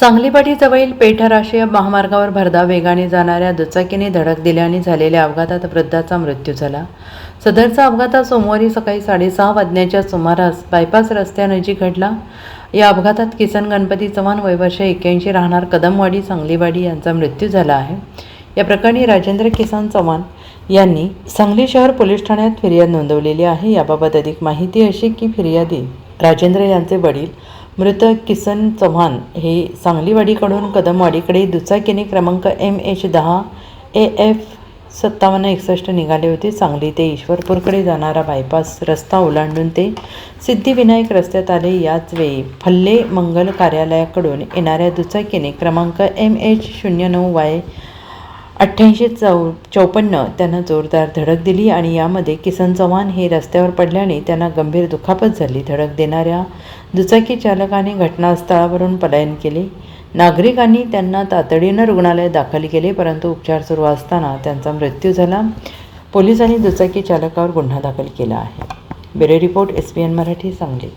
सांगलीपाटीजवळील पेठ राष्ट्रीय महामार्गावर भरधाव वेगाने जाणाऱ्या दुचाकीने धडक दिल्याने झालेल्या अपघातात वृद्धाचा मृत्यू झाला. सदरचा अपघात सोमवारी सकाळी 6:30 वाजण्याच्या सुमारास बायपास रस्त्यानजीक घडला. या अपघातात किसन गणपती चव्हाण वय वर्ष 81 राहणार कदमवाडी सांगलीवाडी यांचा मृत्यू झाला आहे. या प्रकरणी राजेंद्र किसन चव्हाण यांनी सांगली शहर पोलीस ठाण्यात फिर्याद नोंदवलेली आहे. याबाबत अधिक माहिती अशी की फिर्यादी राजेंद्र यांचे वडील मृत किसन चव्हाण हे सांगलीवाडीकडून कदमवाडीकडे दुचाकीने क्रमांक MH10 AF 5761 निघाले होते. सांगली ते ईश्वरपूरकडे जाणारा बायपास रस्ता ओलांडून ते सिद्धिविनायक रस्त्यात आले. याच वेळी फल्ले मंगल कार्यालयाकडून येणाऱ्या दुचाकीने क्रमांक MH09Y 8854 त्यांना जोरदार धडक दिली आणि यामध्ये किसन चव्हाण हे रस्त्यावर पडल्याने त्यांना गंभीर दुखापत झाली. धडक देणाऱ्या दुचाकी चालकाने घटनास्थळावरून पलायन केले. नागरिकांनी त्यांना तातडीनं रुग्णालयात दाखल केले, परंतु उपचार सुरू असताना त्यांचा मृत्यू झाला. पोलिसांनी दुचाकी चालकावर गुन्हा दाखल केला आहे. Bureau report SBN Marathi Sangli.